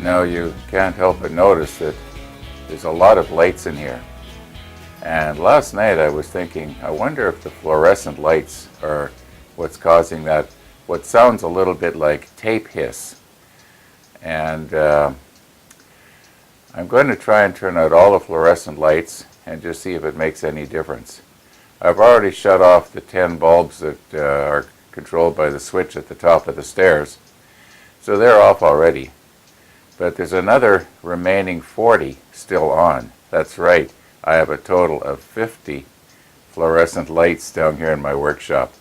Now you can't help but notice that there's a lot of lights in here. And last night I was thinking, I wonder if the fluorescent lights are what's causing that, what sounds a little bit like tape hiss. And I'm going to try and turn out all the fluorescent lights and just see if it makes any difference. I've already shut off the 10 bulbs that are controlled by the switch at the top of the stairs, so they're off already. But there's another remaining 40 still on. That's right, I have a total of 50 fluorescent lights down here in my workshop.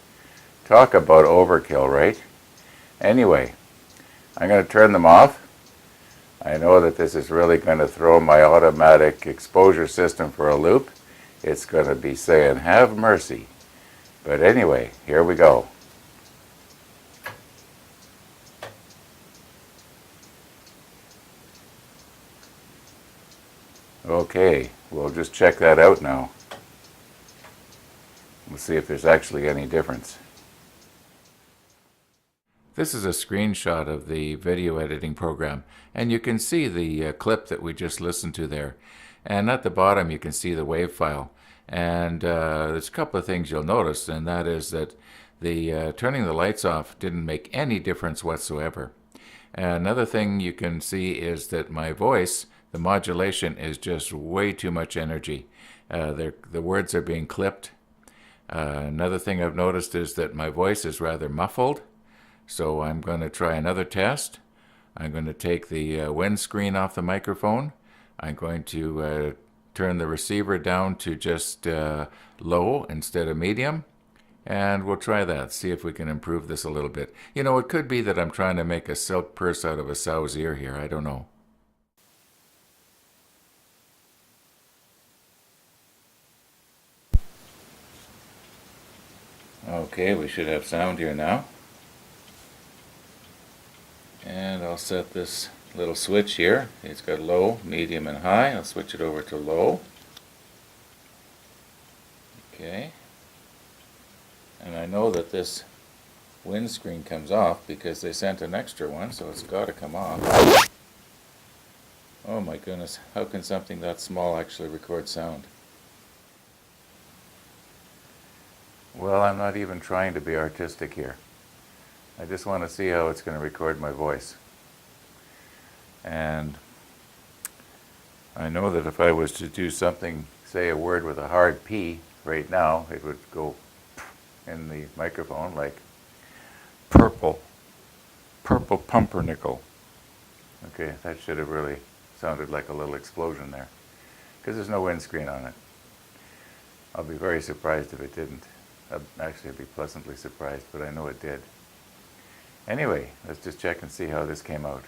Talk about overkill, right? Anyway, I'm going to turn them off. I know that this is really going to throw my automatic exposure system for a loop. It's going to be saying, have mercy. But anyway, here we go. Okay, we'll just check that out now. We'll see if there's actually any difference. This is a screenshot of the video editing program, and you can see the clip that we just listened to there. And at the bottom you can see the WAV file. And there's a couple of things you'll notice, and that is that the turning the lights off didn't make any difference whatsoever. Another thing you can see is that my voice, the modulation is just way too much energy. The words are being clipped. Another thing I've noticed is that my voice is rather muffled. So I'm going to try another test. I'm going to take the windscreen off the microphone. I'm going to turn the receiver down to just low instead of medium. And we'll try that, see if we can improve this a little bit. You know, it could be that I'm trying to make a silk purse out of a sow's ear here. I don't know. Okay, we should have sound here now. And I'll set this little switch here. It's got low, medium, and high. I'll switch it over to low. Okay. And I know that this windscreen comes off because they sent an extra one, so it's got to come off. Oh my goodness, how can something that small actually record sound? Well, I'm not even trying to be artistic here. I just want to see how it's going to record my voice. And I know that if I was to do something, say a word with a hard P right now, it would go in the microphone like purple pumpernickel. Okay, that should have really sounded like a little explosion there, because there's no windscreen on it. I'll be very surprised if it didn't. Actually, I'd be pleasantly surprised, but I know it did. Anyway, let's just check and see how this came out.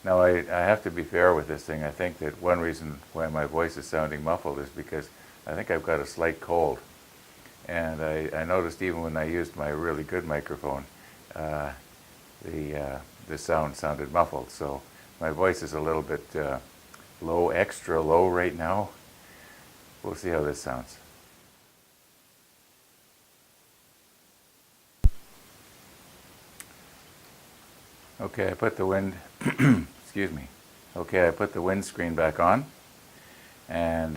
Now, I have to be fair with this thing. I think that one reason why my voice is sounding muffled is because I think I've got a slight cold. And I noticed even when I used my really good microphone, the sound sounded muffled. So my voice is a little bit low, extra low right now. We'll see how this sounds. Okay, I put the excuse me. Okay, I put the windscreen back on, and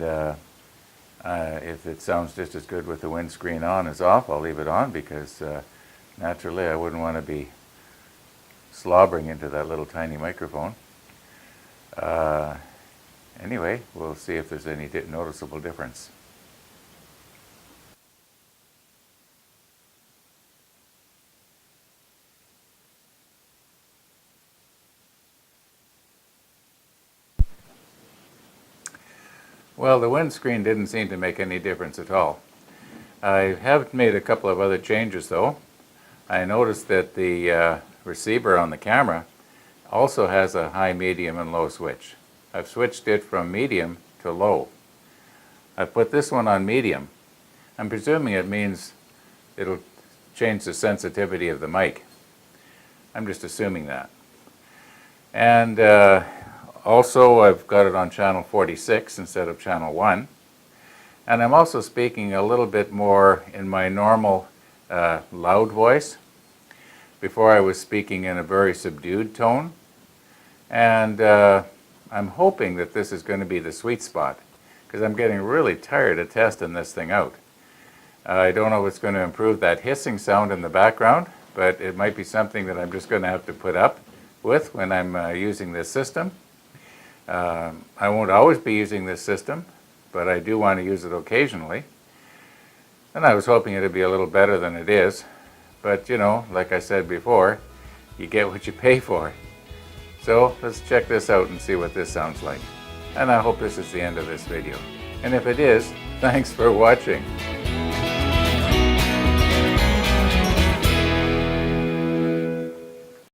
if it sounds just as good with the windscreen on as off, I'll leave it on, because naturally I wouldn't want to be slobbering into that little tiny microphone. Anyway, we'll see if there's any noticeable difference. Well, the windscreen didn't seem to make any difference at all. I have made a couple of other changes though. I noticed that the receiver on the camera also has a high, medium, and low switch. I've switched it from medium to low. I've put this one on medium. I'm presuming it means it'll change the sensitivity of the mic. I'm just assuming that. And also, I've got it on channel 46 instead of channel 1. And I'm also speaking a little bit more in my normal loud voice. Before I was speaking in a very subdued tone. And I'm hoping that this is going to be the sweet spot, because I'm getting really tired of testing this thing out. I don't know if it's going to improve that hissing sound in the background, but it might be something that I'm just going to have to put up with when I'm using this system. I won't always be using this system, but I do want to use it occasionally. And I was hoping it would be a little better than it is. But, you know, like I said before, you get what you pay for. So let's check this out and see what this sounds like. And I hope this is the end of this video. And if it is, thanks for watching.